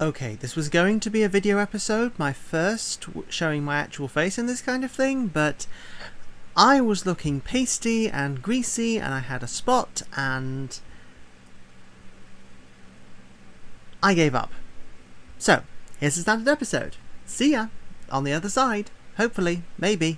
Okay, this was going to be a video episode, my first showing my actual face in this kind of thing, but I was looking pasty and greasy and I had a spot and I gave up. So, here's the standard episode. See ya on the other side. Hopefully, maybe.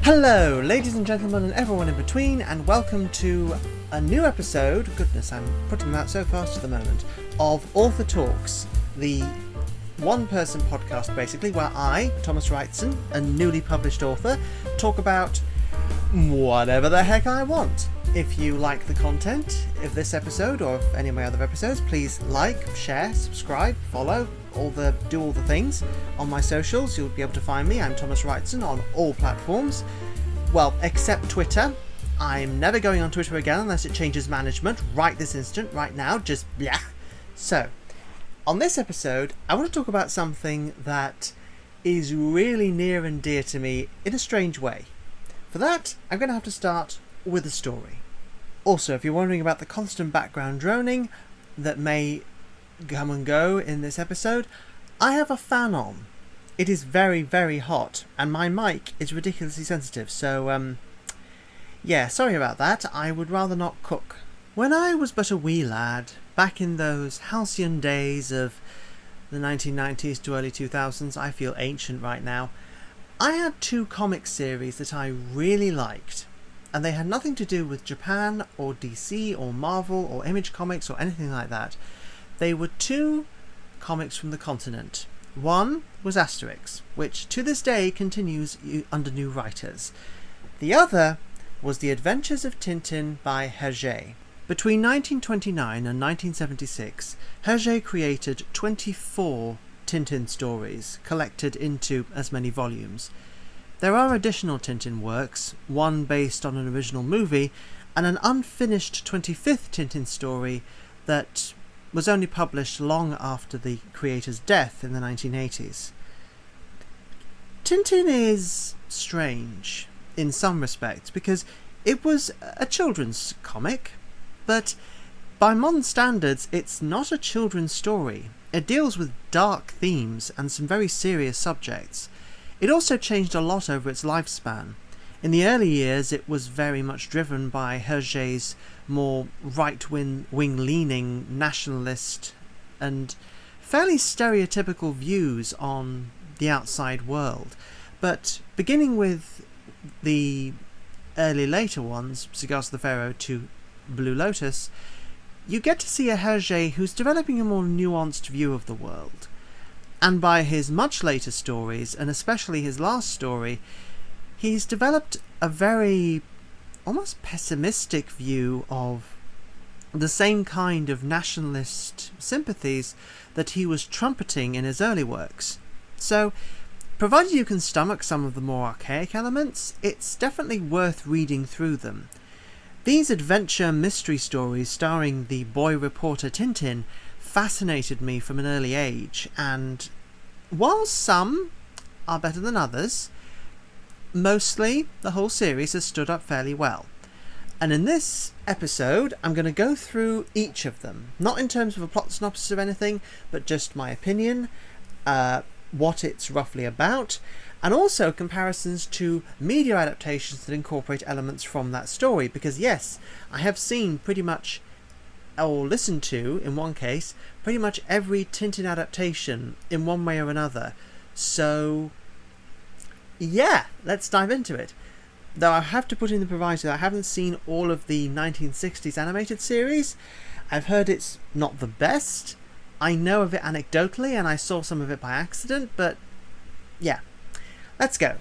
Hello, ladies and gentlemen and everyone in between, and welcome to a new episode, goodness, I'm putting them out so fast at the moment, of Author Talks, the one-person podcast, basically, where I, Thomas Wrightson, a newly published author, talk about whatever the heck I want. If you like the content of this episode, or of any of my other episodes, please like, share, subscribe, follow, do all the things on my socials. You'll be able to find me. I'm Thomas Wrightson on all platforms. Well, except Twitter. I'm never going on Twitter again unless it changes management right this instant, right now, just blah. So, on this episode, I want to talk about something that is really near and dear to me in a strange way. For that, I'm going to have to start with a story. Also, if you're wondering about the constant background droning that may come and go in this episode, I have a fan on. It is very, very hot, and my mic is ridiculously sensitive, so, yeah, sorry about that. I would rather not cook. When I was but a wee lad, back in those halcyon days of the 1990s to early 2000s, I feel ancient right now, I had two comic series that I really liked, and they had nothing to do with Japan, or DC, or Marvel, or Image Comics, or anything like that. They were two comics from the continent. One was Asterix, which to this day continues under new writers. The other was The Adventures of Tintin by Herge. Between 1929 and 1976, Herge created 24 Tintin stories, collected into as many volumes. There are additional Tintin works, one based on an original movie, and an unfinished 25th Tintin story that was only published long after the creator's death in the 1980s. Tintin is strange in some respects because it was a children's comic, but by modern standards it's not a children's story. It deals with dark themes and some very serious subjects. It also changed a lot over its lifespan. In the early years it was very much driven by Hergé's more right-wing leaning nationalist and fairly stereotypical views on the outside world. But beginning with the early later ones, Cigars of the Pharaoh to Blue Lotus, you get to see a Herge who's developing a more nuanced view of the world. And by his much later stories, and especially his last story, he's developed a very almost pessimistic view of the same kind of nationalist sympathies that he was trumpeting in his early works. So, provided you can stomach some of the more archaic elements, it's definitely worth reading through them. These adventure mystery stories starring the boy reporter Tintin fascinated me from an early age, and while some are better than others, mostly the whole series has stood up fairly well. And in this episode I'm going to go through each of them, not in terms of a plot synopsis of anything, but just my opinion, what it's roughly about, and also comparisons to media adaptations that incorporate elements from that story, because yes, I have seen pretty much, or listened to, in one case, pretty much every Tintin adaptation in one way or another. So yeah, let's dive into it. Though I have to put in the proviso that I haven't seen all of the 1960s animated series. I've heard it's not the best. I know of it anecdotally and I saw some of it by accident, but yeah, let's go.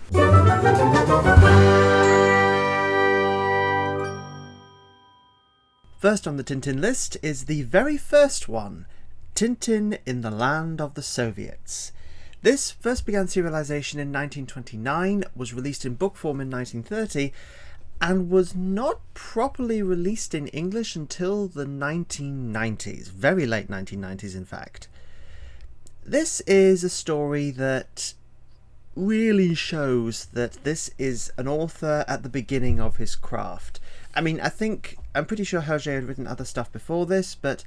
First on the Tintin list is the very first one, Tintin in the Land of the Soviets. This first began serialization in 1929, was released in book form in 1930, and was not properly released in English until the 1990s, very late 1990s in fact. This is a story that really shows that this is an author at the beginning of his craft. I mean, I'm pretty sure Herge had written other stuff before this, but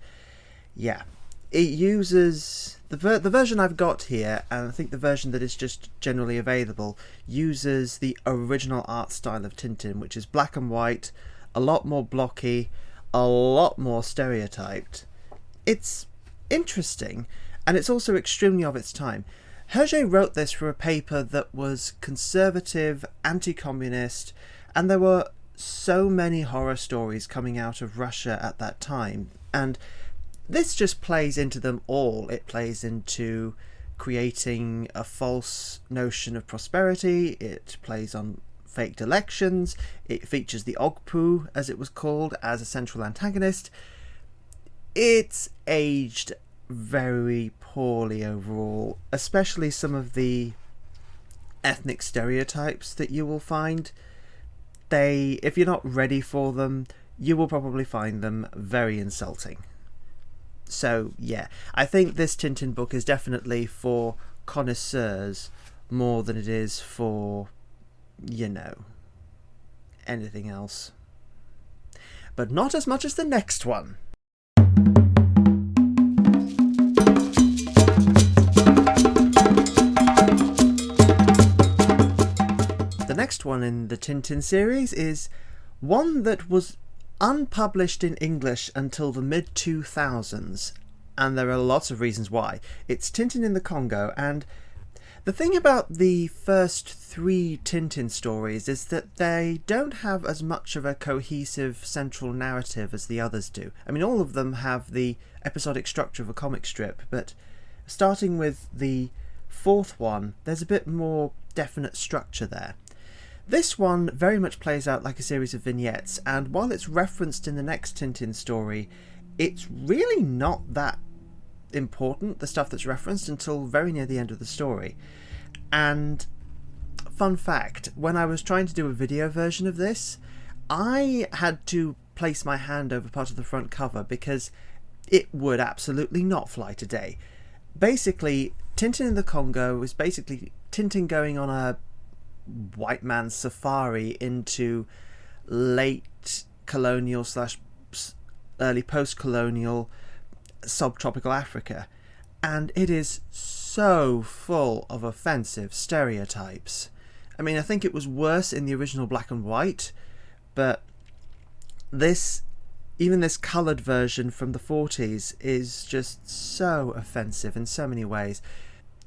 yeah, it uses the version I've got here, and I think the version that is just generally available uses the original art style of Tintin, which is black and white, a lot more blocky, a lot more stereotyped. It's interesting, and it's also extremely of its time. Herge wrote this for a paper that was conservative, anti-communist, and there were so many horror stories coming out of Russia at that time, and this just plays into them all. It plays into creating a false notion of prosperity, it plays on faked elections, it features the Ogpu, as it was called, as a central antagonist. It's aged very poorly overall, especially some of the ethnic stereotypes that you will find. If you're not ready for them, you will probably find them very insulting. So yeah, I think this Tintin book is definitely for connoisseurs more than it is for, anything else. But not as much as the next one. The next one in the Tintin series is one that was unpublished in English until the mid-2000s, and there are lots of reasons why. It's Tintin in the Congo, and the thing about the first 3 Tintin stories is that they don't have as much of a cohesive central narrative as the others do. I mean, all of them have the episodic structure of a comic strip, but starting with the 4th one, there's a bit more definite structure there. This one very much plays out like a series of vignettes, and while it's referenced in the next Tintin story, it's really not that important, the stuff that's referenced, until very near the end of the story. And fun fact, when I was trying to do a video version of this, I had to place my hand over part of the front cover because it would absolutely not fly today. Basically, Tintin in the Congo is basically Tintin going on a white man's safari into late colonial / early post-colonial subtropical Africa, and it is so full of offensive stereotypes. I mean, I think it was worse in the original black and white, but even this coloured version from the 40s is just so offensive in so many ways.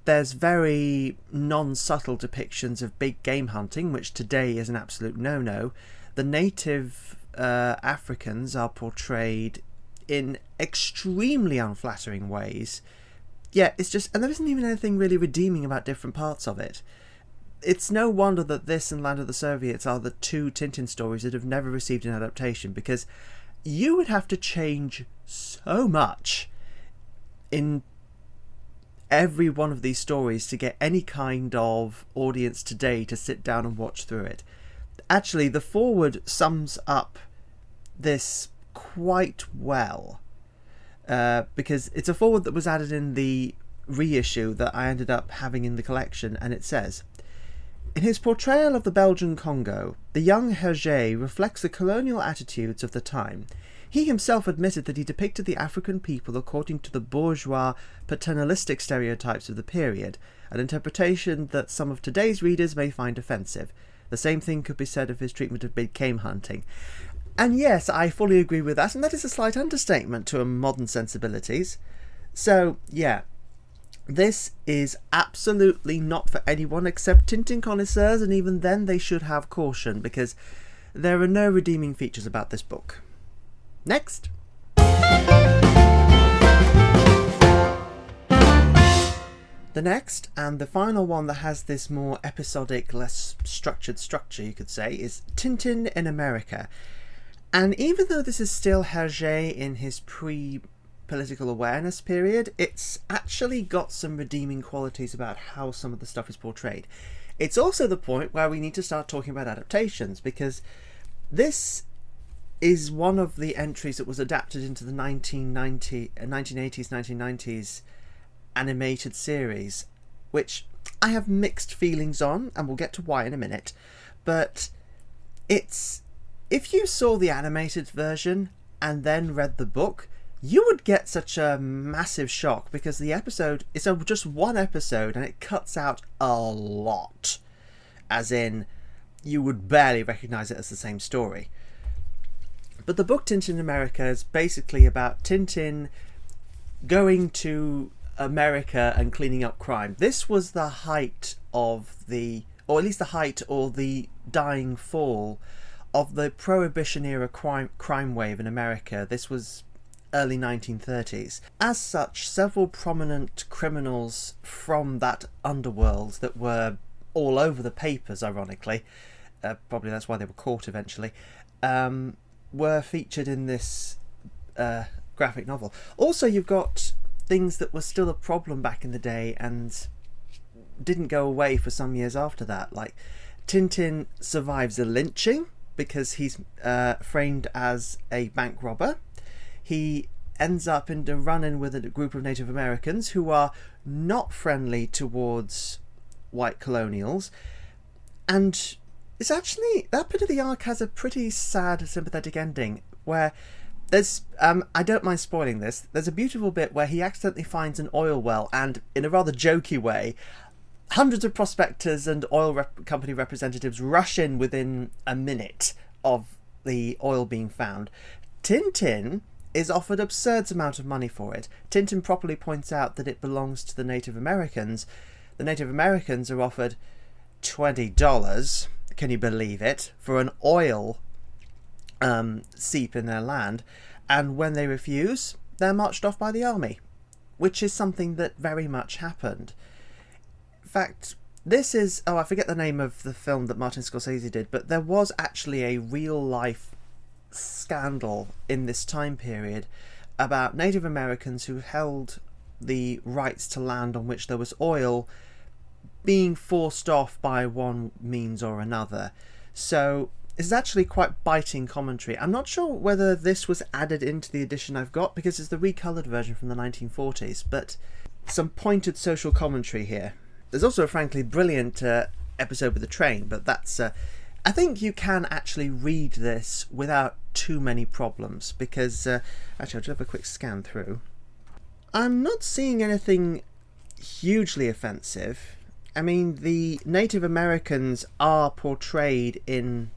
There's very non-subtle depictions of big game hunting, which today is an absolute no-no. The native Africans are portrayed in extremely unflattering ways. Yeah, it's just, and there isn't even anything really redeeming about different parts of it. It's no wonder that this and Land of the Soviets are the 2 Tintin stories that have never received an adaptation, because you would have to change so much in every one of these stories to get any kind of audience today to sit down and watch through it. Actually, the foreword sums up this quite well, because it's a foreword that was added in the reissue that I ended up having in the collection, and it says, "In his portrayal of the Belgian Congo, the young Herge reflects the colonial attitudes of the time. He himself admitted that he depicted the African people according to the bourgeois paternalistic stereotypes of the period, an interpretation that some of today's readers may find offensive. The same thing could be said of his treatment of big game hunting." And yes, I fully agree with that, and that is a slight understatement to modern sensibilities. So, yeah, this is absolutely not for anyone except Tintin connoisseurs, and even then they should have caution, because there are no redeeming features about this book. Next. The next, and the final one that has this more episodic, less structured structure, you could say, is Tintin in America. And even though this is still Herge in his pre-political awareness period, it's actually got some redeeming qualities about how some of the stuff is portrayed. It's also the point where we need to start talking about adaptations, because this is one of the entries that was adapted into the 1980s, 1990s animated series, which I have mixed feelings on, and we'll get to why in a minute. But if you saw the animated version and then read the book, you would get such a massive shock, because the episode is just one episode and it cuts out a lot. As in, you would barely recognise it as the same story. But the book Tintin in America is basically about Tintin going to America and cleaning up crime. This was the height of or at least the height or the dying fall of the Prohibition era crime wave in America. This was early 1930s. As such, several prominent criminals from that underworld that were all over the papers, ironically, probably that's why they were caught eventually, were featured in this graphic novel. Also, you've got things that were still a problem back in the day and didn't go away for some years after that. Like, Tintin survives a lynching because he's framed as a bank robber. He ends up in a run-in with a group of Native Americans who are not friendly towards white colonials. And it's actually, that bit of the arc has a pretty sad, sympathetic ending where there's, I don't mind spoiling this, there's a beautiful bit where he accidentally finds an oil well, and in a rather jokey way, hundreds of prospectors and oil company representatives rush in within a minute of the oil being found. Tintin is offered absurd amount of money for it. Tintin properly points out that it belongs to the Native Americans. The Native Americans are offered $20, can you believe it, for an oil seep in their land, and when they refuse, they're marched off by the army, which is something that very much happened. In fact, this is, I forget the name of the film that Martin Scorsese did, but there was actually a real life scandal in this time period about Native Americans who held the rights to land on which there was oil being forced off by one means or another. So it's actually quite biting commentary. I'm not sure whether this was added into the edition I've got, because it's the recoloured version from the 1940s, but some pointed social commentary here. There's also a frankly brilliant episode with the train, but that's I think you can actually read this without too many problems, because actually I'll just have a quick scan through. I'm not seeing anything hugely offensive. I mean, the Native Americans are portrayed in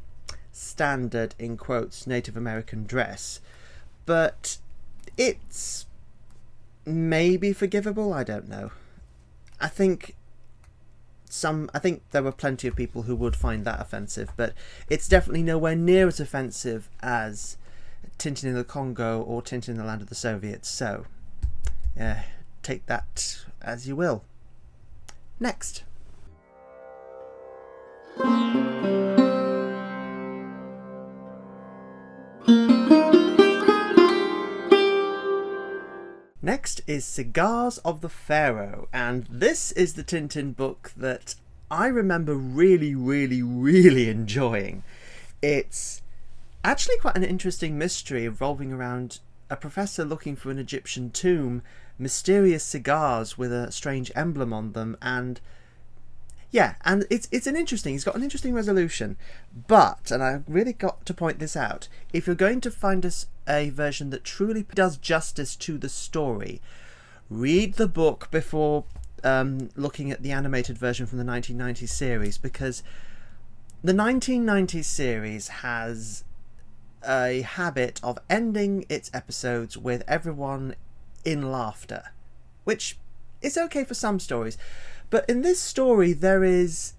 standard, in quotes, Native American dress, but it's maybe forgivable, I don't know. I think there were plenty of people who would find that offensive, but it's definitely nowhere near as offensive as Tintin in the Congo or Tintin in the Land of the Soviets, so take that as you will. Next. Next is Cigars of the Pharaoh, and this is the Tintin book that I remember really, really, really enjoying. It's actually quite an interesting mystery revolving around a professor looking for an Egyptian tomb, mysterious cigars with a strange emblem on them, and yeah, and it's got an interesting resolution. But, and I really got to point this out, if you're going to find us a version that truly does justice to the story, read the book before looking at the animated version from the 1990s series, because the 1990s series has a habit of ending its episodes with everyone in laughter, which is okay for some stories. But in this story, there is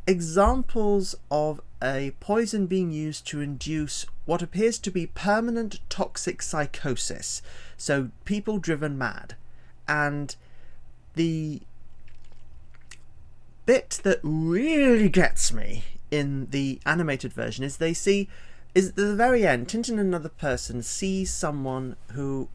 examples of a poison being used to induce what appears to be permanent toxic psychosis. So people driven mad. And the bit that really gets me in the animated version is at the very end, Tintin and another person sees someone who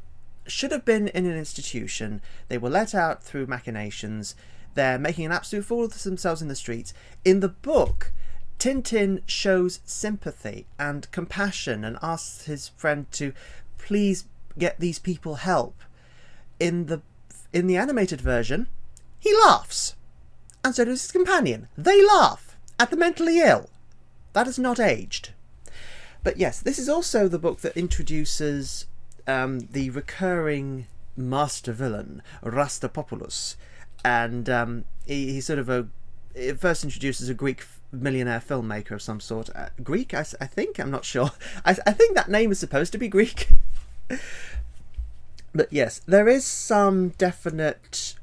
should have been in an institution. They were let out through machinations. They're making an absolute fool of themselves in the streets. In the book, Tintin shows sympathy and compassion and asks his friend to please get these people help. In the in the animated version, he laughs. And so does his companion. They laugh at the mentally ill. That has not aged. But yes, this is also the book that introduces the recurring master villain, Rastapopoulos. And he sort of it first introduces a Greek millionaire filmmaker of some sort. Greek, I think? I'm not sure. I think that name is supposed to be Greek. But yes, there is some definite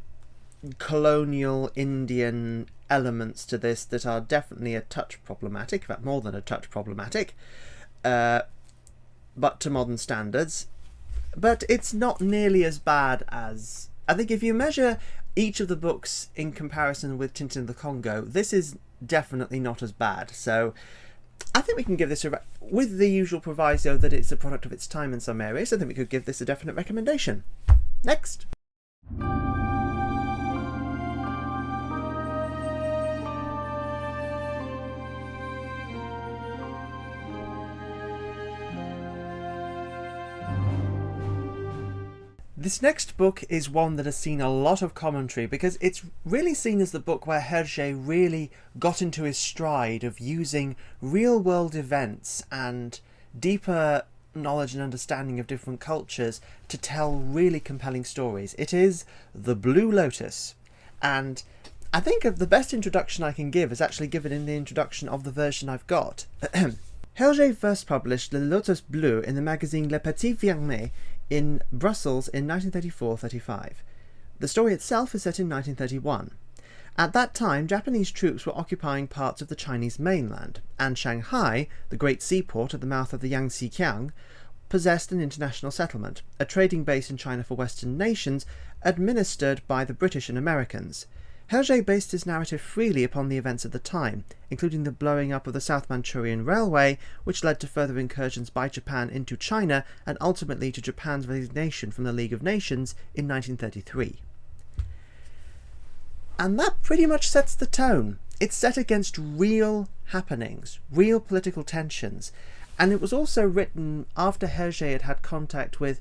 colonial Indian elements to this that are definitely a touch problematic, in fact more than a touch problematic, but to modern standards. But it's not nearly as bad as... I think if you measure each of the books in comparison with Tintin in the Congo, this is definitely not as bad. So I think we can give this with the usual proviso that it's a product of its time in some areas. I think we could give this a definite recommendation. Next. This next book is one that has seen a lot of commentary because it's really seen as the book where Herge really got into his stride of using real-world events and deeper knowledge and understanding of different cultures to tell really compelling stories. It is The Blue Lotus, and I think the best introduction I can give is actually given in the introduction of the version I've got. Herge first published Le Lotus Bleu in the magazine Le Petit Fermé in Brussels in 1934-35. The story itself is set in 1931. At that time, Japanese troops were occupying parts of the Chinese mainland, and Shanghai, the great seaport at the mouth of the Yangtze-Kiang, possessed an international settlement, a trading base in China for Western nations, administered by the British and Americans. Herge based his narrative freely upon the events of the time, including the blowing up of the South Manchurian Railway, which led to further incursions by Japan into China and ultimately to Japan's resignation from the League of Nations in 1933. And that pretty much sets the tone. It's set against real happenings, real political tensions, and it was also written after Herge had had contact with,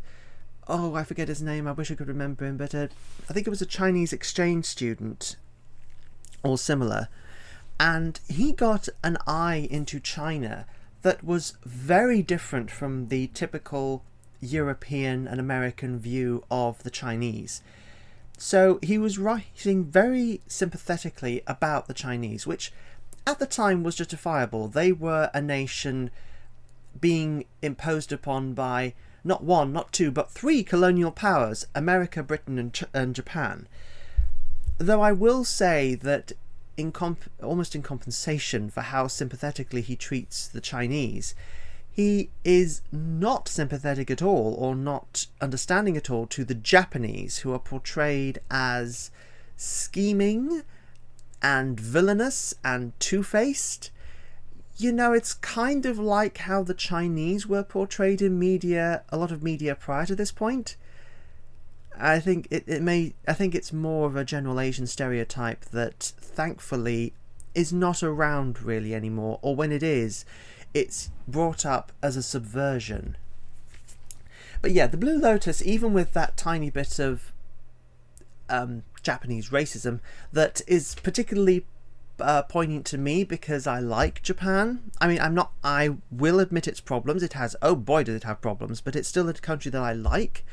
I forget his name, I wish I could remember him, but I think it was a Chinese exchange student or similar, and he got an eye into China that was very different from the typical European and American view of the Chinese. So he was writing very sympathetically about the Chinese, which at the time was justifiable. They were a nation being imposed upon by not one, not two, but three colonial powers, America, Britain and Japan. Though I will say that almost in compensation for how sympathetically he treats the Chinese, he is not sympathetic at all, or not understanding at all, to the Japanese, who are portrayed as scheming and villainous and two-faced. You know, it's kind of like how the Chinese were portrayed in media, a lot of media prior to this point. I think I think it's more of a general Asian stereotype that thankfully is not around really anymore, or when it is, it's brought up as a subversion. But yeah, The Blue Lotus, even with that tiny bit of Japanese racism that is particularly poignant to me because I like Japan. I mean, I will admit its problems. It has, oh boy does it have problems, but it's still a country that I like.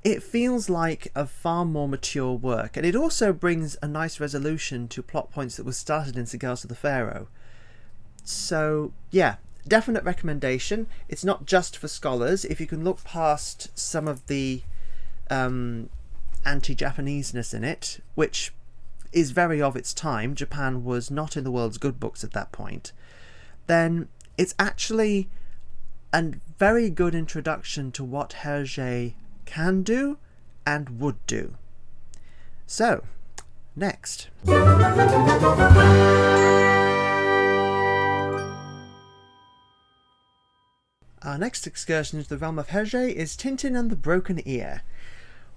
It feels like a far more mature work, and it also brings a nice resolution to plot points that were started in Cigars of the Pharaoh. So yeah, definite recommendation. It's not just for scholars. If you can look past some of the anti-Japaneseness in it, which is very of its time, Japan was not in the world's good books at that point, then it's actually a very good introduction to what Herge can do and would do. So, next. Our next excursion into the realm of Herge is Tintin and the Broken Ear,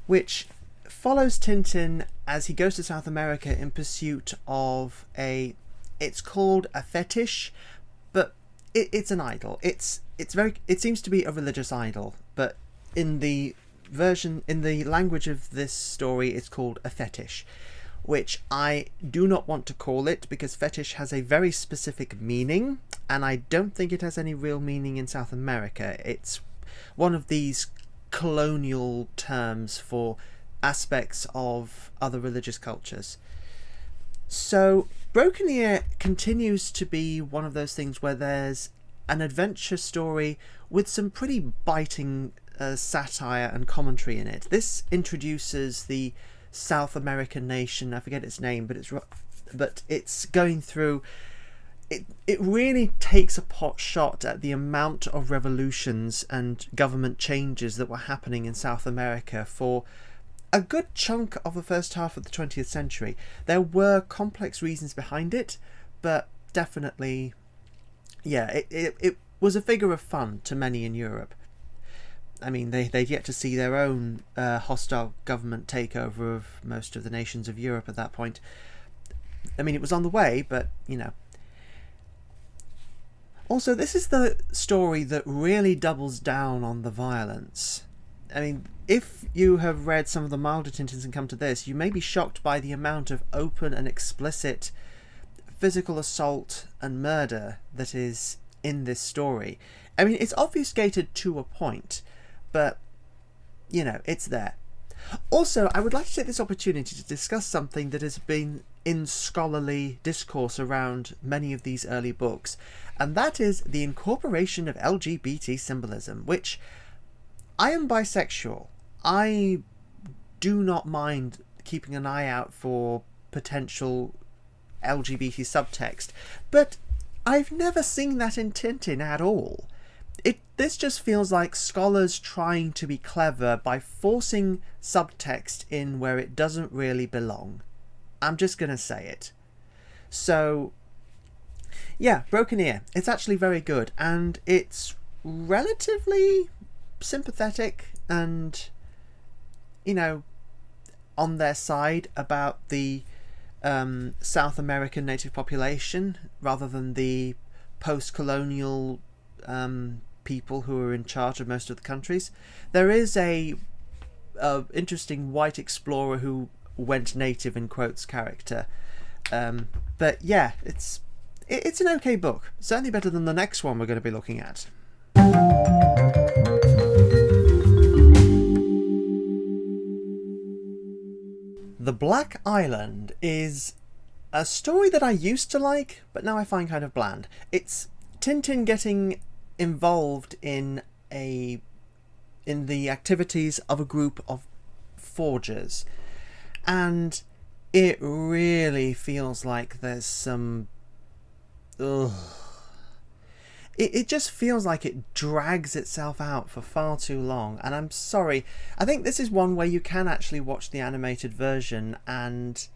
which follows Tintin as he goes to South America in pursuit of it's called a fetish, but it's an idol. It seems to be a religious idol, but in the version, in the language of this story, it's called a fetish, which I do not want to call it because fetish has a very specific meaning, and I don't think it has any real meaning in South America. It's one of these colonial terms for aspects of other religious cultures. So Broken Ear continues to be one of those things where there's an adventure story with some pretty biting satire and commentary in it. This introduces the South American nation, I forget its name, but it's going through it really takes a pot shot at the amount of revolutions and government changes that were happening in South America for a good chunk of the first half of the 20th century. There were complex reasons behind it, but definitely, yeah, it was a figure of fun to many in Europe. I mean, they'd yet to see their own hostile government takeover of most of the nations of Europe at that point. I mean, it was on the way, but, you know. Also, this is the story that really doubles down on the violence. I mean, if you have read some of the milder Tintins and come to this, you may be shocked by the amount of open and explicit physical assault and murder that is in this story. I mean, it's obfuscated to a point, but, you know, it's there. Also, I would like to take this opportunity to discuss something that has been in scholarly discourse around many of these early books, and that is the incorporation of LGBT symbolism, which I am bisexual. I do not mind keeping an eye out for potential LGBT subtext, but I've never seen that in Tintin at all. This just feels like scholars trying to be clever by forcing subtext in where it doesn't really belong. I'm just going to say it. So, yeah, Broken Ear. It's actually very good, and it's relatively sympathetic and, you know, on their side about the South American native population rather than the post-colonial people who are in charge of most of the countries. There is a interesting white explorer who went native in quotes character, but yeah, it's an okay book, certainly better than the next one we're going to be looking at. The Black Island is a story that I used to like, but now I find kind of bland. It's Tintin getting involved in the activities of a group of forgers, and it really feels like there's some it just feels like it drags itself out for far too long, and I'm sorry. I think this is one where you can actually watch the animated version and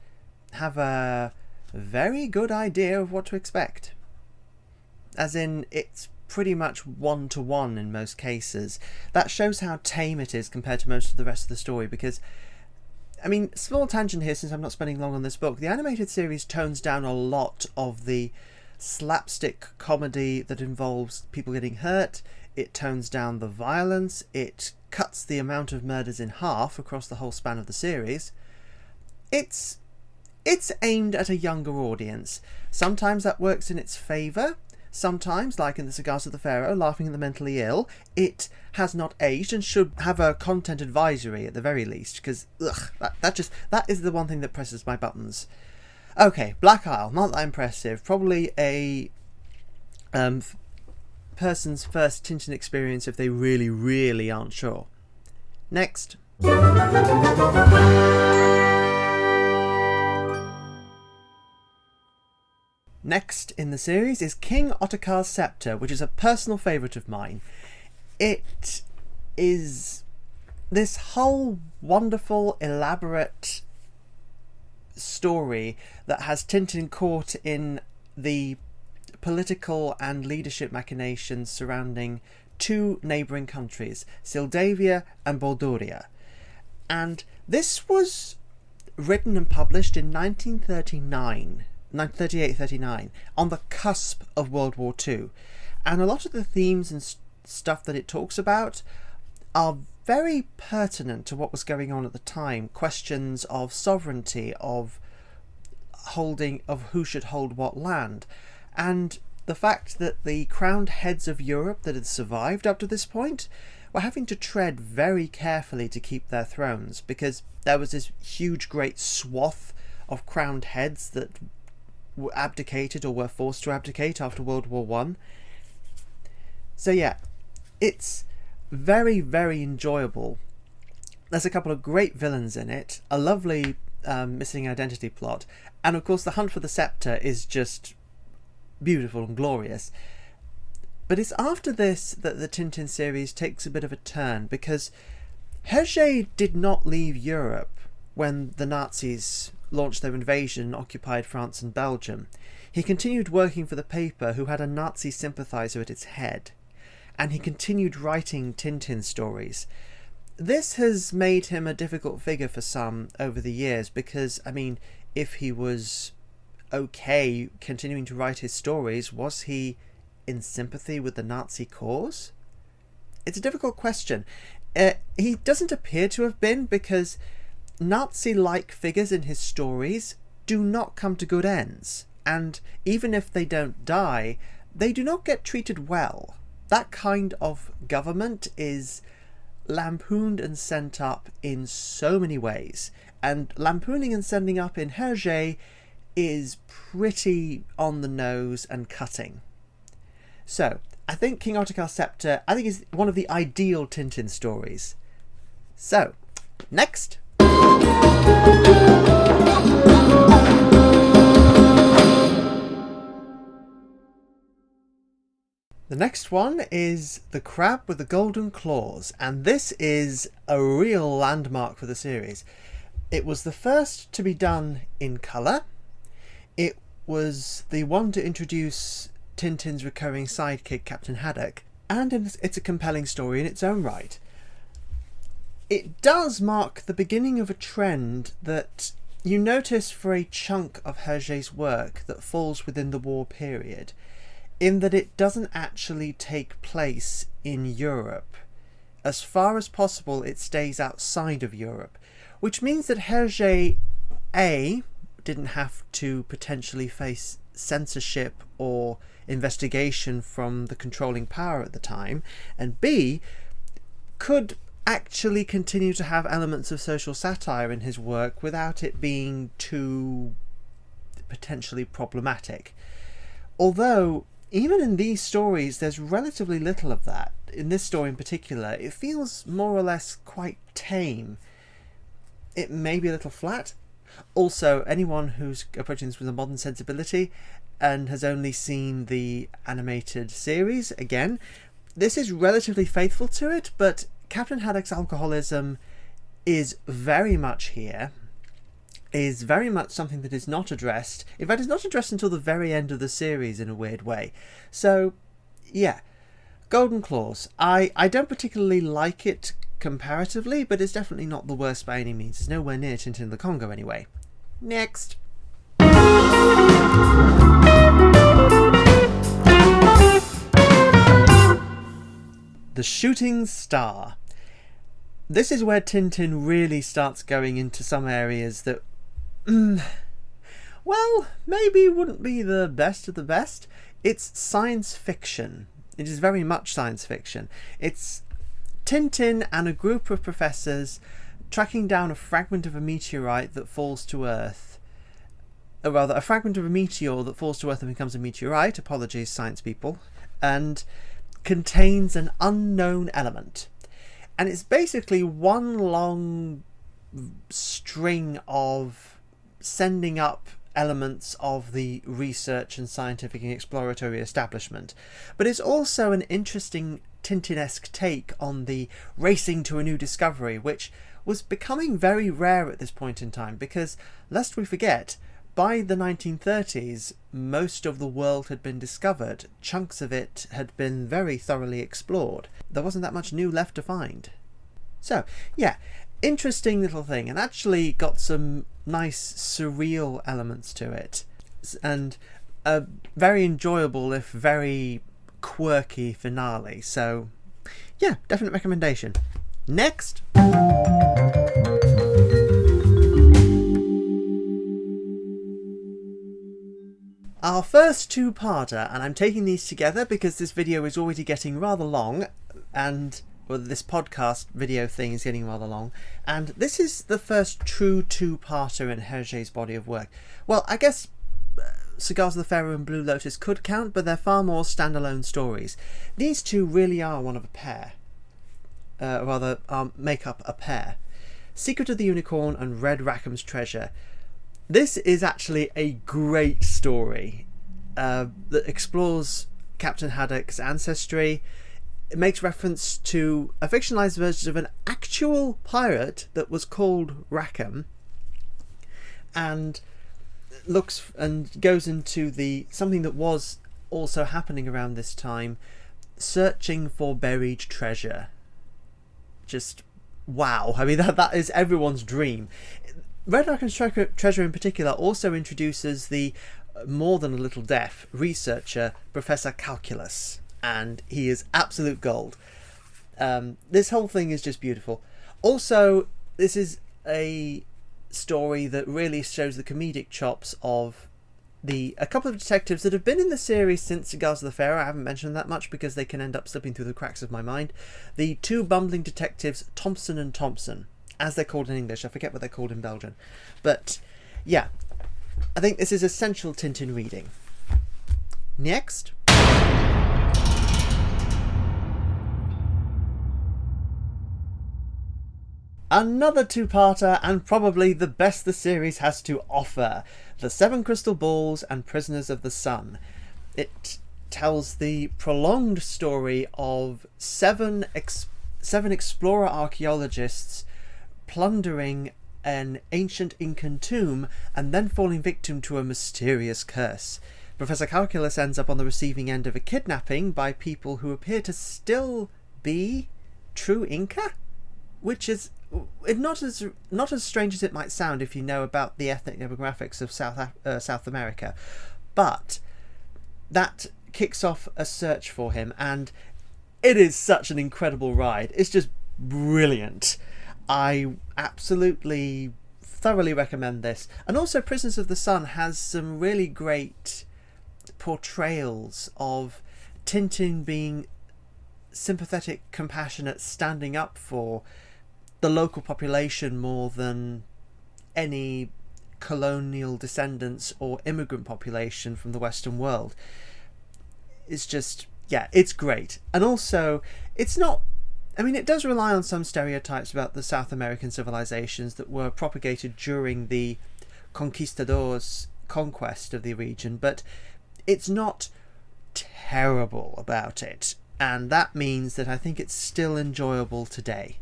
have a very good idea of what to expect. As in, it's pretty much one-to-one in most cases. That shows how tame it is compared to most of the rest of the story, because, I mean, small tangent here since I'm not spending long on this book, the animated series tones down a lot of the slapstick comedy that involves people getting hurt. It tones down the violence. It cuts the amount of murders in half across the whole span of the series. It's aimed at a younger audience. Sometimes that works in its favour. Sometimes, like in The Cigars of the Pharaoh, Laughing at the Mentally Ill, it has not aged and should have a content advisory at the very least, because that is the one thing that presses my buttons. Okay, Black Isle, not that impressive. Probably a person's first Tintin experience if they really, really aren't sure. Next. Next in the series is King Ottokar's Scepter, which is a personal favourite of mine. It is this whole wonderful, elaborate story that has Tintin caught in the political and leadership machinations surrounding two neighbouring countries, Sildavia and Bolduria. And this was written and published in 1938-39, on the cusp of World War II. And a lot of the themes and stuff that it talks about are very pertinent to what was going on at the time. Questions of sovereignty, of who should hold what land, and the fact that the crowned heads of Europe that had survived up to this point were having to tread very carefully to keep their thrones, because there was this huge great swath of crowned heads that were abdicated or were forced to abdicate after World War One. So yeah, it's very, very enjoyable. There's a couple of great villains in it, a lovely missing identity plot, and of course the hunt for the scepter is just beautiful and glorious. But it's after this that the Tintin series takes a bit of a turn, because Herge did not leave Europe when the Nazis launched their invasion and occupied France and Belgium. He continued working for the paper, who had a Nazi sympathiser at its head, and he continued writing Tintin stories. This has made him a difficult figure for some over the years, because, I mean, if he was okay continuing to write his stories, was he in sympathy with the Nazi cause? It's a difficult question. He doesn't appear to have been, because Nazi-like figures in his stories do not come to good ends, and even if they don't die, they do not get treated well. That kind of government is lampooned and sent up in so many ways, and lampooning and sending up in Herge is pretty on the nose and cutting. So I think King Ottokar's Scepter, is one of the ideal Tintin stories. So next, the next one is The Crab with the Golden Claws, and this is a real landmark for the series. It was the first to be done in colour. It was the one to introduce Tintin's recurring sidekick, Captain Haddock, and it's a compelling story in its own right. It does mark the beginning of a trend that you notice for a chunk of Herge's work that falls within the war period, in that it doesn't actually take place in Europe. As far as possible, it stays outside of Europe, which means that Herge A didn't have to potentially face censorship or investigation from the controlling power at the time, and B could actually continue to have elements of social satire in his work without it being too potentially problematic. Although even in these stories there's relatively little of that. In this story in particular, it feels more or less quite tame. It may be a little flat. Also, anyone who's approaching this with a modern sensibility and has only seen the animated series, again, this is relatively faithful to it, but Captain Haddock's alcoholism is very much here, is very much something that is not addressed. In fact, it's not addressed until the very end of the series in a weird way. So, yeah. Golden Claws. I don't particularly like it comparatively, but it's definitely not the worst by any means. It's nowhere near Tintin in the Congo anyway. Next. The Shooting Star. This is where Tintin really starts going into some areas that, well, maybe wouldn't be the best of the best. It's science fiction. It is very much science fiction. It's Tintin and a group of professors tracking down a fragment of a meteorite that falls to Earth. Or rather, a fragment of a meteor that falls to Earth and becomes a meteorite, apologies science people, and contains an unknown element. And it's basically one long string of sending up elements of the research and scientific and exploratory establishment. But it's also an interesting Tintin-esque take on the racing to a new discovery, which was becoming very rare at this point in time, because, lest we forget, by the 1930s, most of the world had been discovered. Chunks of it had been very thoroughly explored. There wasn't that much new left to find. So, yeah, interesting little thing, and actually got some nice surreal elements to it. And a very enjoyable, if very quirky finale. So, yeah, definite recommendation. Next! Our first two-parter, and I'm taking these together because this video is already getting rather long, and well, this podcast video thing is getting rather long, and this is the first true two-parter in Herge's body of work. Well, I guess Cigars of the Pharaoh and Blue Lotus could count, but they're far more standalone stories. These two really are one of a pair. Make up a pair. Secret of the Unicorn and Red Rackham's Treasure. This is actually a great story that explores Captain Haddock's ancestry. It makes reference to a fictionalized version of an actual pirate that was called Rackham, and looks and goes into something that was also happening around this time, searching for buried treasure. Just wow. I mean, that is everyone's dream. Red Rackham's Treasure in particular also introduces the more than a little deaf researcher, Professor Calculus, and he is absolute gold. This whole thing is just beautiful. Also, this is a story that really shows the comedic chops of a couple of detectives that have been in the series since Cigars of the Pharaoh. I haven't mentioned that much because they can end up slipping through the cracks of my mind. The two bumbling detectives, Thompson and Thompson, as they're called in English. I forget what they're called in Belgian. But yeah, I think this is essential Tintin reading. Next. Another two-parter, and probably the best the series has to offer. The Seven Crystal Balls and Prisoners of the Sun. It tells the prolonged story of seven explorer archaeologists plundering an ancient Incan tomb and then falling victim to a mysterious curse. Professor Calculus ends up on the receiving end of a kidnapping by people who appear to still be true Inca, which is not as strange as it might sound if you know about the ethnic demographics of South America, but that kicks off a search for him, and it is such an incredible ride. It's just brilliant. I absolutely thoroughly recommend this. And also Prisoners of the Sun has some really great portrayals of Tintin being sympathetic, compassionate, standing up for the local population more than any colonial descendants or immigrant population from the Western world. It's just, yeah, it's great. And also, it's not, I mean, it does rely on some stereotypes about the South American civilizations that were propagated during the conquistadors' conquest of the region, but it's not terrible about it. And that means that I think it's still enjoyable today.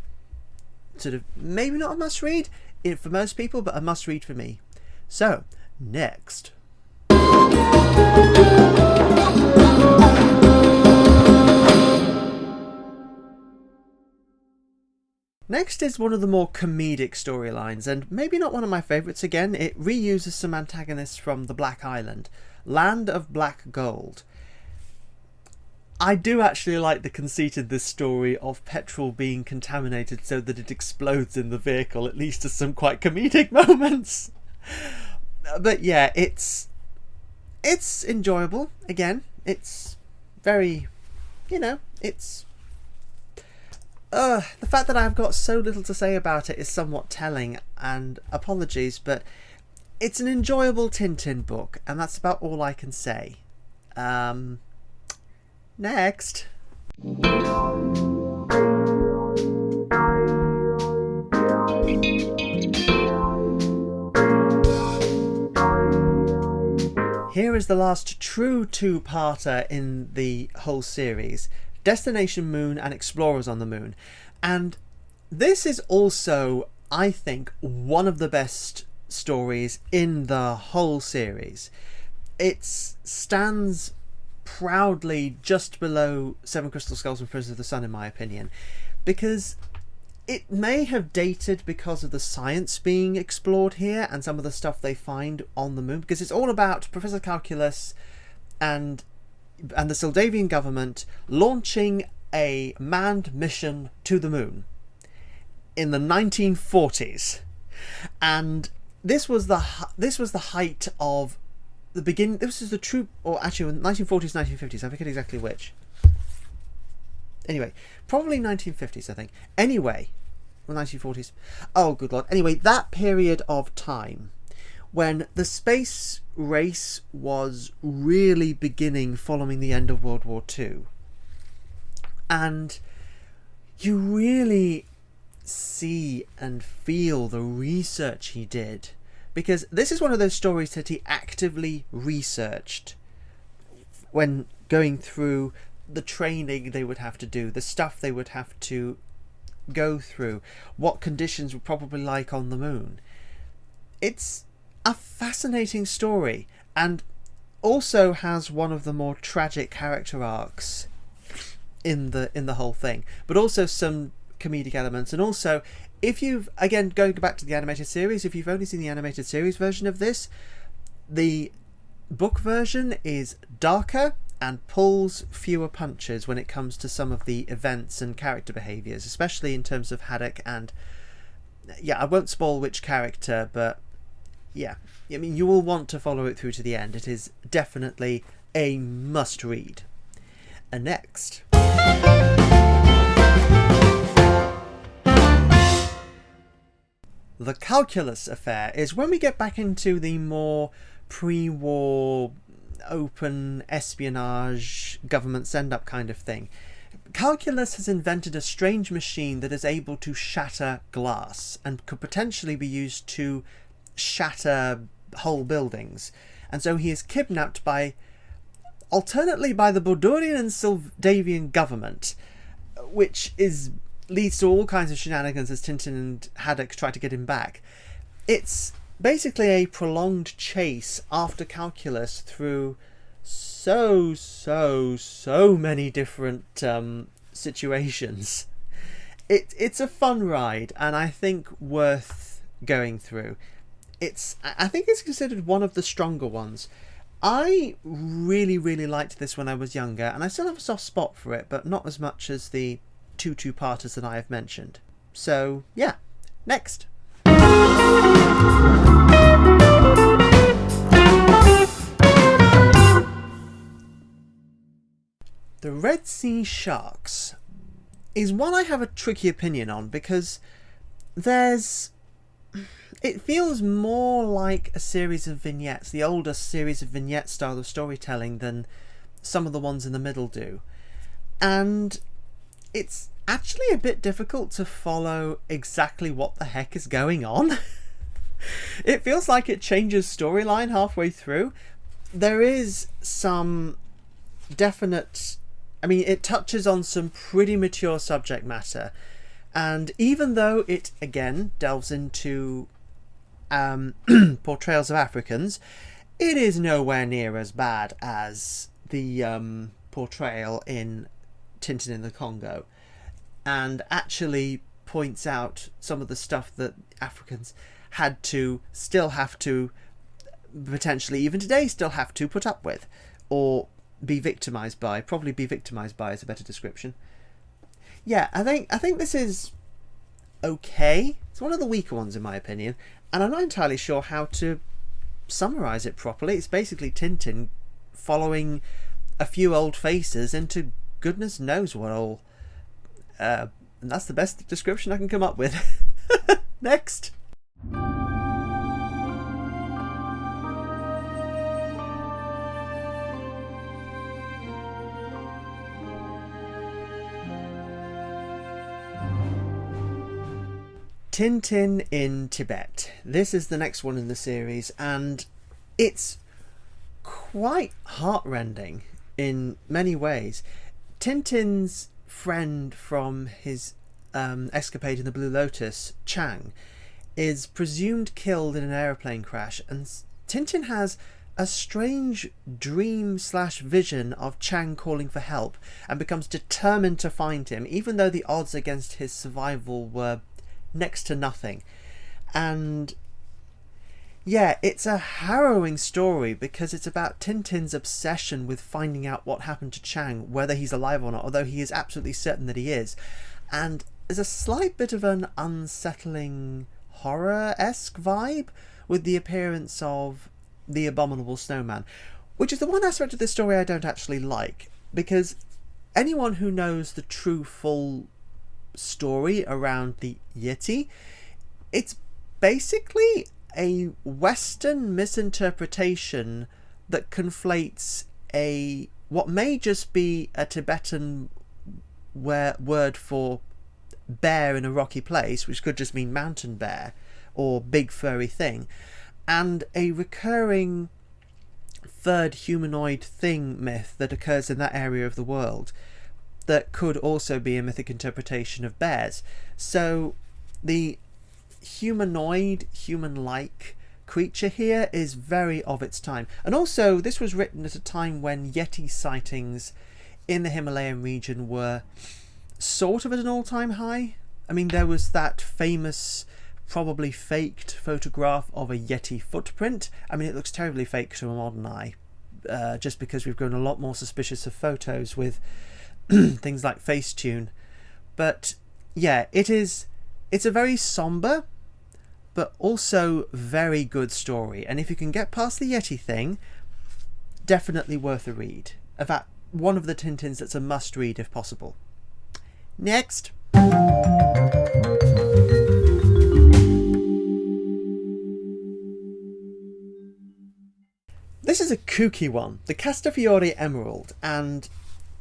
Sort of, maybe not a must read for most people, but a must read for me. So, next. Next is one of the more comedic storylines, and maybe not one of my favourites again. It reuses some antagonists from the Black Island, Land of Black Gold. I do actually like the conceit of this story of petrol being contaminated so that it explodes in the vehicle. It leads to some quite comedic moments. But yeah, it's enjoyable. Again, it's very, it's... the fact that I've got so little to say about it is somewhat telling, and apologies, but it's an enjoyable Tintin book, and that's about all I can say. Next. Here is the last true two-parter in the whole series. Destination Moon and Explorers on the Moon. And this is also, I think, one of the best stories in the whole series. It stands proudly just below Seven Crystal Skulls and Prisoners of the Sun, in my opinion, because it may have dated because of the science being explored here and some of the stuff they find on the moon, because it's all about Professor Calculus and the Soldavian government launching a manned mission to the moon. in the 1940s, and this was the height of the beginning. This is the true, or actually 1940s, 1950s. I forget exactly which. Anyway, probably 1950s, I think. Anyway, or 1940s. Oh, good lord. Anyway, that period of time when the space race was really beginning following the end of World War II. And you really see and feel the research he did, because this is one of those stories that he actively researched when going through the training they would have to do, the stuff they would have to go through, what conditions were probably like on the moon. It's a fascinating story, and also has one of the more tragic character arcs in the whole thing, but also some comedic elements. And also, if you've, again, going back to the animated series, if you've only seen the animated series version of this, the book version is darker and pulls fewer punches when it comes to some of the events and character behaviours, especially in terms of Haddock. And yeah, I won't spoil which character, but yeah, I mean, you will want to follow it through to the end. It is definitely a must read. And next, The Calculus Affair is when we get back into the more pre-war open espionage government send-up kind of thing. Calculus has invented a strange machine that is able to shatter glass and could potentially be used to shatter whole buildings. And so he is kidnapped alternately by the Bordurian and Sildavian government, which leads to all kinds of shenanigans as Tintin and Haddock try to get him back. It's basically a prolonged chase after Calculus through so many different situations. It's a fun ride, and I think worth going through. I think it's considered one of the stronger ones. I really liked this when I was younger, and I still have a soft spot for it, but not as much as the two-parters that I have mentioned. So yeah, next. The Red Sea Sharks is one I have a tricky opinion on, because it feels more like a series of vignettes, the older series of vignette style of storytelling, than some of the ones in the middle do. And it's actually a bit difficult to follow exactly what the heck is going on. It feels like it changes storyline halfway through. There is some definite... I mean, it touches on some pretty mature subject matter. And even though it, again, delves into portrayals of Africans, it is nowhere near as bad as the portrayal in Tintin in the Congo, and actually points out some of the stuff that Africans still have to, potentially even today, still have to put up with, or be victimized by. Probably be victimized by is a better description. Yeah, I think this is okay. It's one of the weaker ones in my opinion, and I'm not entirely sure how to summarize it properly. It's basically Tintin following a few old faces into goodness knows what all. And that's the best description I can come up with. Next. Tintin in Tibet. This is the next one in the series, and it's quite heartrending in many ways. Tintin's friend from his escapade in the Blue Lotus, Chang, is presumed killed in an aeroplane crash, and Tintin has a strange dream/vision of Chang calling for help and becomes determined to find him, even though the odds against his survival were next to nothing. And yeah, it's a harrowing story because it's about Tintin's obsession with finding out what happened to Chang, whether he's alive or not, although he is absolutely certain that he is. And there's a slight bit of an unsettling horror-esque vibe with the appearance of the abominable snowman, which is the one aspect of this story I don't actually like, because anyone who knows the true full story around the Yeti, it's basically a Western misinterpretation that conflates what may just be a Tibetan word for bear in a rocky place, which could just mean mountain bear or big furry thing, and a recurring third humanoid thing myth that occurs in that area of the world that could also be a mythic interpretation of bears. So the humanoid, human-like creature here is very of its time. And also, this was written at a time when Yeti sightings in the Himalayan region were sort of at an all-time high. I mean, there was that famous, probably faked photograph of a Yeti footprint. I mean, it looks terribly fake to a modern eye, just because we've grown a lot more suspicious of photos with things like Facetune. But yeah, it's a very somber but also very good story, and if you can get past the Yeti thing, definitely worth a read. In fact, one of the Tintins that's a must read if possible. Next. This is a kooky one, the Castafiore Emerald, and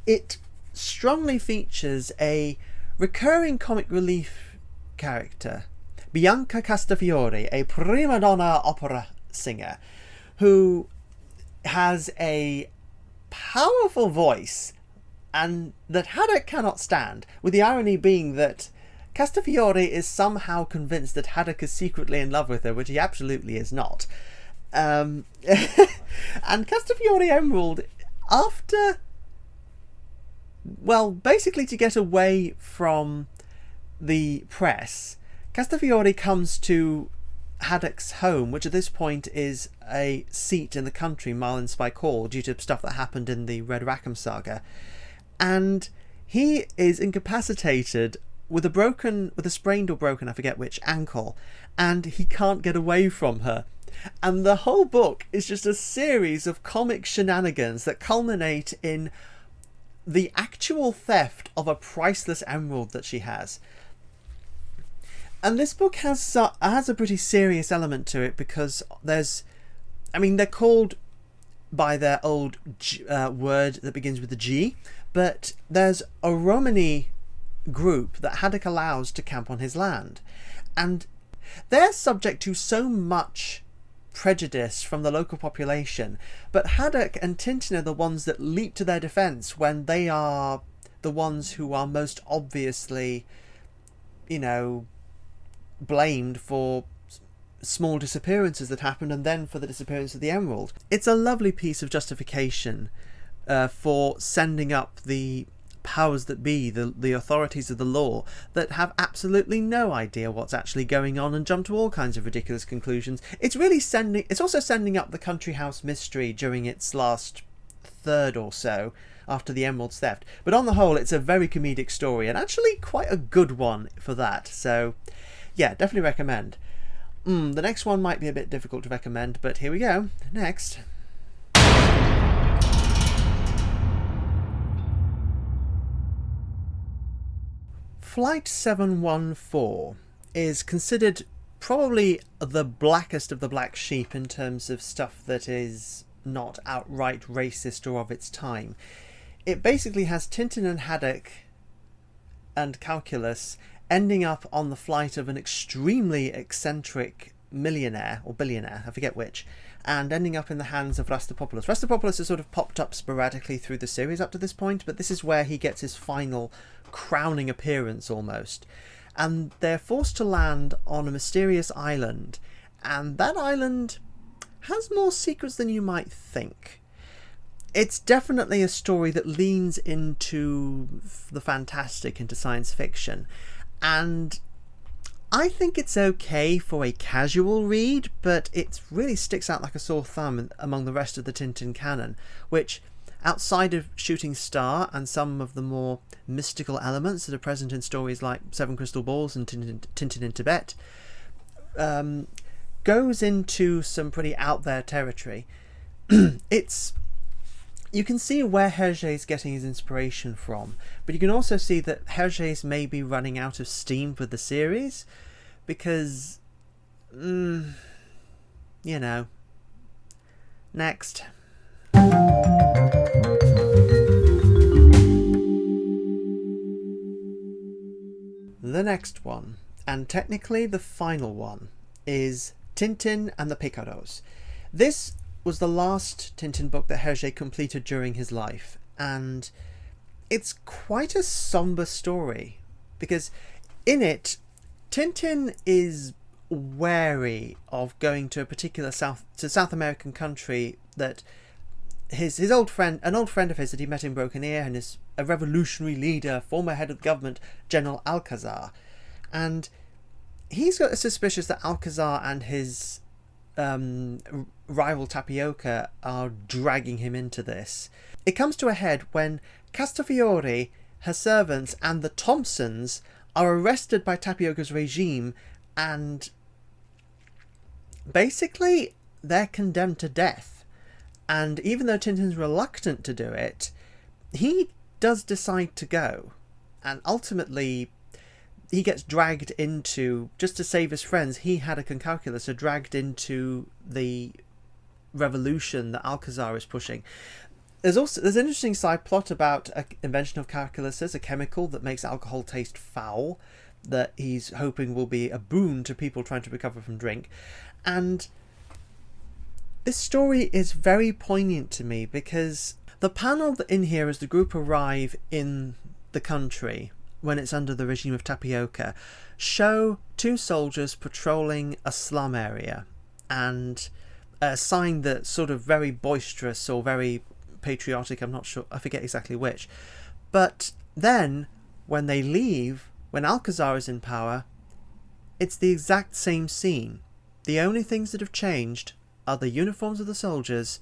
it strongly features a recurring comic relief character, Bianca Castafiore, a prima donna opera singer who has a powerful voice and that Haddock cannot stand, with the irony being that Castafiore is somehow convinced that Haddock is secretly in love with her, which he absolutely is not. And Castafiore Emerald, after, well, basically to get away from the press, Castafiore comes to Haddock's home, which at this point is a seat in the country, Marlin Spike Hall, due to stuff that happened in the Red Rackham saga. And he is incapacitated with a sprained or broken, I forget which, ankle, and he can't get away from her. And the whole book is just a series of comic shenanigans that culminate in the actual theft of a priceless emerald that she has. And this book has a pretty serious element to it, because they're called by their old word that begins with a G, but there's a Romani group that Haddock allows to camp on his land. And they're subject to so much prejudice from the local population, but Haddock and Tintin are the ones that leap to their defence when they are the ones who are most obviously, blamed for small disappearances that happened, and then for the disappearance of the emerald. It's a lovely piece of justification for sending up the powers that be, the authorities of the law, that have absolutely no idea what's actually going on and jump to all kinds of ridiculous conclusions. It's also sending up the country house mystery during its last third or so after the emerald's theft. But on the whole, it's a very comedic story, and actually quite a good one for that. So yeah, definitely recommend. The next one might be a bit difficult to recommend, but here we go. Next. Flight 714 is considered probably the blackest of the black sheep in terms of stuff that is not outright racist or of its time. It basically has Tintin and Haddock and Calculus ending up on the flight of an extremely eccentric millionaire or billionaire, I forget which, and ending up in the hands of Rastapopoulos. Rastapopoulos has sort of popped up sporadically through the series up to this point, but this is where he gets his final crowning appearance almost. And they're forced to land on a mysterious island, and that island has more secrets than you might think. It's definitely a story that leans into the fantastic, into science fiction, and I think it's okay for a casual read, but it really sticks out like a sore thumb among the rest of the Tintin canon, which, outside of Shooting Star and some of the more mystical elements that are present in stories like Seven Crystal Balls and Tintin in Tibet, goes into some pretty out there territory. You can see where Herge is getting his inspiration from, but you can also see that Herge may be running out of steam for the series because, you know. Next. The next one, and technically the final one, is Tintin and the Picaros. This was the last Tintin book that Herge completed during his life, and it's quite a somber story because in it, Tintin is wary of going to a particular South American country that an old friend of his that he met in Broken Ear, and is a revolutionary leader, former head of the government, General Alcazar, and he's got a suspicion that Alcazar and his rival Tapioca are dragging him into this. It comes to a head when Castafiore, her servants, and the Thompsons are arrested by Tapioca's regime, and basically they're condemned to death. And even though Tintin's reluctant to do it, he does decide to go, and ultimately he gets dragged into, just to save his friends, he had a concalculus, so dragged into the revolution that Alcazar is pushing. There's an interesting side plot about an invention of calculuses, a chemical that makes alcohol taste foul, that he's hoping will be a boon to people trying to recover from drink. And this story is very poignant to me because the panel in here as the group arrive in the country when it's under the regime of Tapioca show two soldiers patrolling a slum area and a sign that's sort of very boisterous or very patriotic, I'm not sure, I forget exactly which. But then when they leave, when Alcazar is in power, it's the exact same scene. The only things that have changed are the uniforms of the soldiers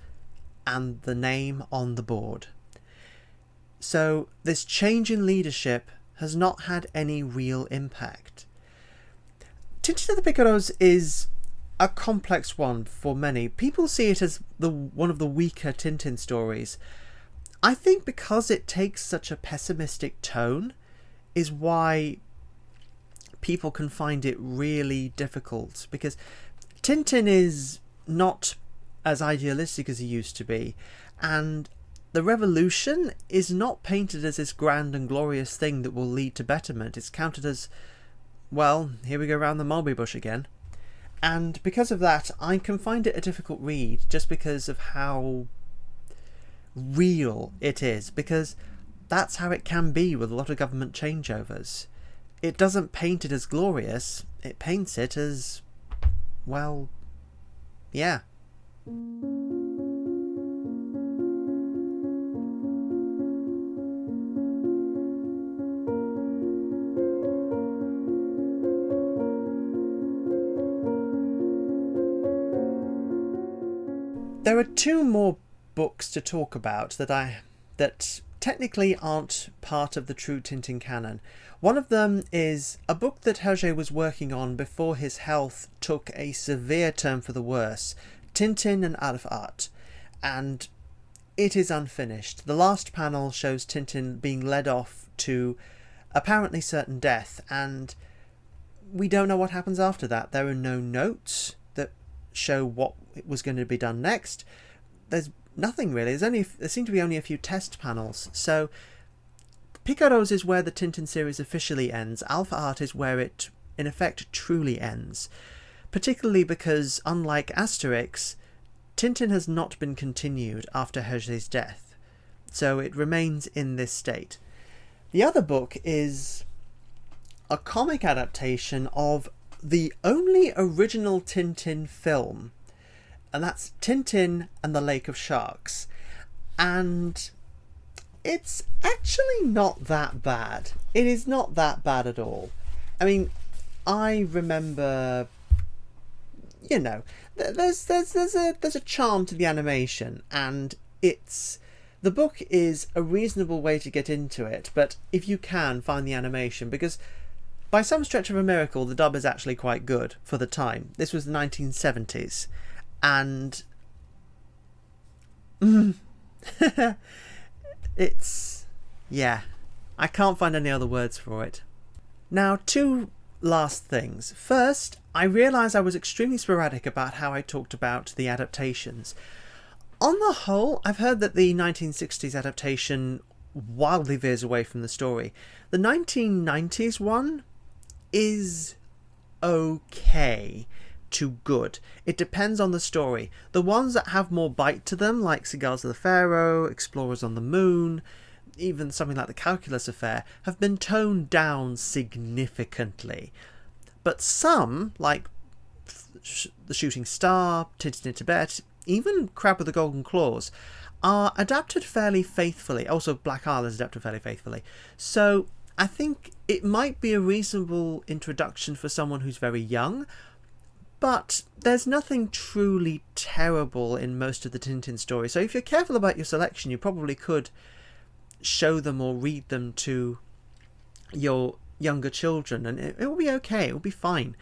and the name on the board. So this change in leadership has not had any real impact. Tintin and the Picaros is a complex one for many. People see it as one of the weaker Tintin stories. I think because it takes such a pessimistic tone is why people can find it really difficult, because Tintin is not as idealistic as he used to be, and the revolution is not painted as this grand and glorious thing that will lead to betterment. It's counted as, well, here we go round the mulberry bush again. And because of that, I can find it a difficult read, just because of how real it is, because that's how it can be with a lot of government changeovers. It doesn't paint it as glorious, it paints it as, well, yeah. There are two more books to talk about that technically aren't part of the true Tintin canon. One of them is a book that Herge was working on before his health took a severe turn for the worse, Tintin and Ep5, and it is unfinished. The last panel shows Tintin being led off to apparently certain death, and we don't know what happens after that. There are no notes that show what was going to be done next. There's nothing really. There seem to be only a few test panels. So Picaros is where the Tintin series officially ends. Ep5 is where it in effect truly ends. Particularly because, unlike Asterix, Tintin has not been continued after Herge's death. So it remains in this state. The other book is a comic adaptation of the only original Tintin film, and that's Tintin and the Lake of Sharks. And it's actually not that bad. It is not that bad at all. I mean, I remember, there's a charm to the animation, and it's The book is a reasonable way to get into it, but if you can, find the animation, because by some stretch of a miracle, the dub is actually quite good for the time. This was the 1970s, and it's... yeah, I can't find any other words for it. Now, two last things. First, I realised I was extremely sporadic about how I talked about the adaptations. On the whole, I've heard that the 1960s adaptation wildly veers away from the story. The 1990s one is okay to good. It depends on the story. The ones that have more bite to them, like Cigars of the Pharaoh, Explorers on the Moon, even something like The Calculus Affair, have been toned down significantly. But some, like The Shooting Star, Tintin in Tibet, even Crab with the Golden Claws, are adapted fairly faithfully. Also, Black Isle is adapted fairly faithfully. So I think it might be a reasonable introduction for someone who's very young, but there's nothing truly terrible in most of the Tintin stories. So if you're careful about your selection, you probably could show them or read them to your younger children, and it will be okay. It will be fine.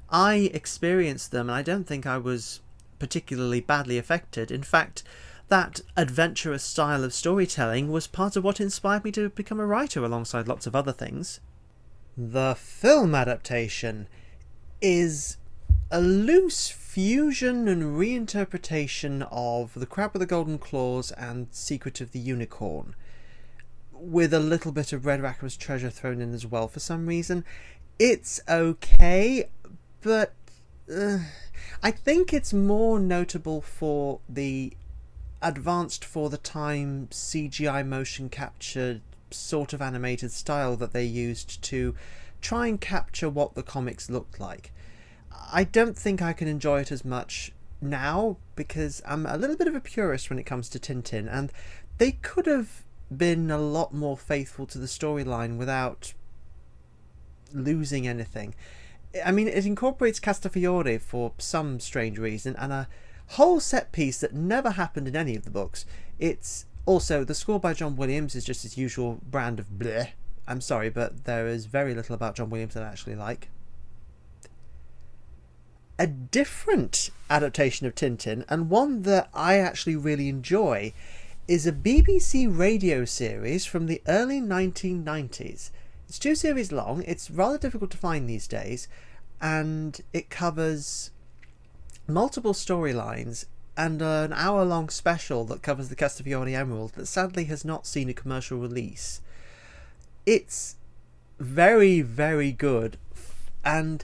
I experienced them, and I don't think I was particularly badly affected. In fact, that adventurous style of storytelling was part of what inspired me to become a writer, alongside lots of other things. The film adaptation is a loose fusion and reinterpretation of The Crab with the Golden Claws and Secret of the Unicorn, with a little bit of Red Raccoon's Treasure thrown in as well for some reason. It's okay, but I think it's more notable for the advanced for the time CGI motion capture sort of animated style that they used to try and capture what the comics looked like. I don't think I can enjoy it as much now because I'm a little bit of a purist when it comes to Tintin, and they could have been a lot more faithful to the storyline without losing anything. I mean, it incorporates Castafiore for some strange reason, and a whole set piece that never happened in any of the books. It's also, the score by John Williams is just his usual brand of bleh. I'm sorry, but there is very little about John Williams that I actually like. A different adaptation of Tintin, and one that I actually really enjoy, is a BBC radio series from the early 1990s. It's 2 series long, it's rather difficult to find these days, and it covers multiple storylines and an hour-long special that covers the Castafiore Emerald that sadly has not seen a commercial release. It's very, very good, and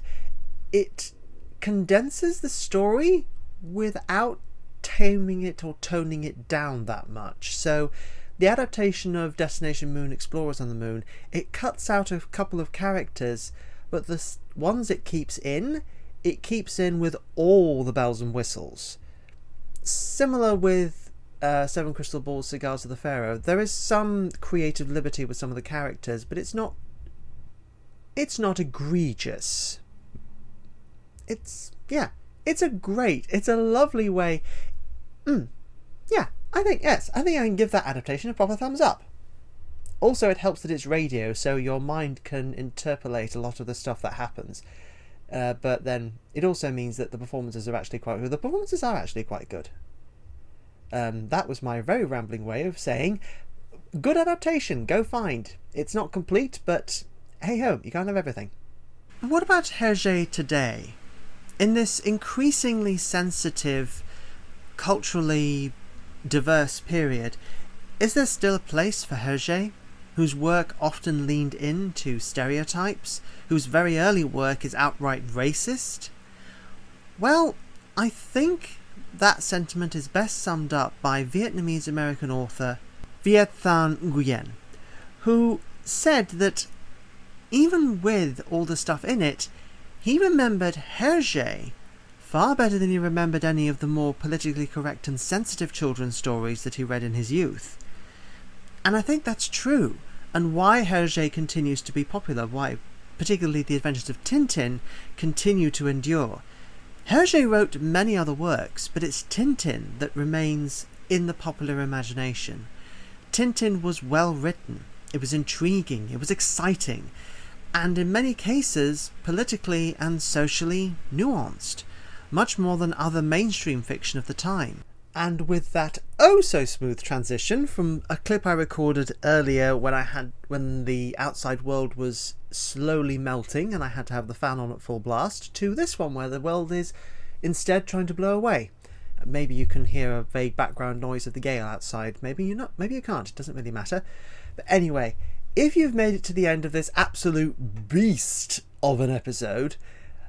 it condenses the story without taming it or toning it down that much. So the adaptation of Destination Moon, Explorers on the Moon, it cuts out a couple of characters, but the ones it keeps in with all the bells and whistles. Similar with Seven Crystal Balls, Cigars of the Pharaoh, there is some creative liberty with some of the characters, but it's not egregious. It's a lovely way. I think I can give that adaptation a proper thumbs up. Also, it helps that it's radio, so your mind can interpolate a lot of the stuff that happens. But then it also means that the performances are actually quite good. The performances are actually quite good. That was my very rambling way of saying, good adaptation, go find. It's not complete, but hey ho, you can't have everything. What about Herge today? In this increasingly sensitive, culturally diverse period, is there still a place for Herge, whose work often leaned into stereotypes, whose very early work is outright racist? Well, I think that sentiment is best summed up by Vietnamese-American author Viet Thanh Nguyen, who said that even with all the stuff in it, he remembered Herge far better than he remembered any of the more politically correct and sensitive children's stories that he read in his youth. And I think that's true, and why Herge continues to be popular, why particularly the adventures of Tintin continue to endure. Herge wrote many other works, but it's Tintin that remains in the popular imagination. Tintin was well written, it was intriguing, it was exciting, and in many cases politically and socially nuanced, much more than other mainstream fiction of the time. And with that oh-so-smooth transition from a clip I recorded earlier when the outside world was slowly melting and I had to have the fan on at full blast, to this one where the world is instead trying to blow away. Maybe you can hear a vague background noise of the gale outside. Maybe you not. Maybe you can't. It doesn't really matter. But anyway, if you've made it to the end of this absolute beast of an episode,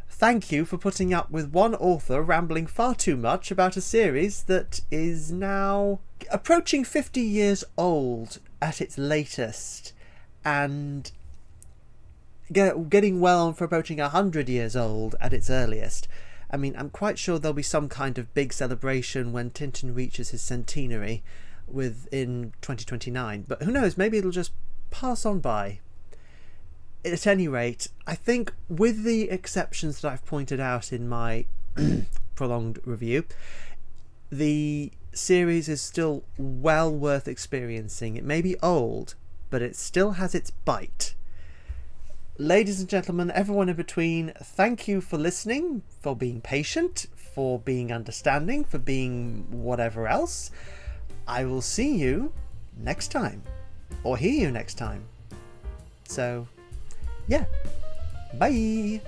thank you for putting up with one author rambling far too much about a series that is now approaching 50 years old at its latest, and getting well on for approaching 100 years old at its earliest. I mean, I'm quite sure there'll be some kind of big celebration when Tintin reaches his centenary in 2029, but who knows, maybe it'll just pass on by. At any rate, I think with the exceptions that I've pointed out in my prolonged review, the series is still well worth experiencing. It may be old, but it still has its bite. Ladies and gentlemen, everyone in between, thank you for listening, for being patient, for being understanding, for being whatever else. I will see you next time, or hear you next time. So, yeah, bye!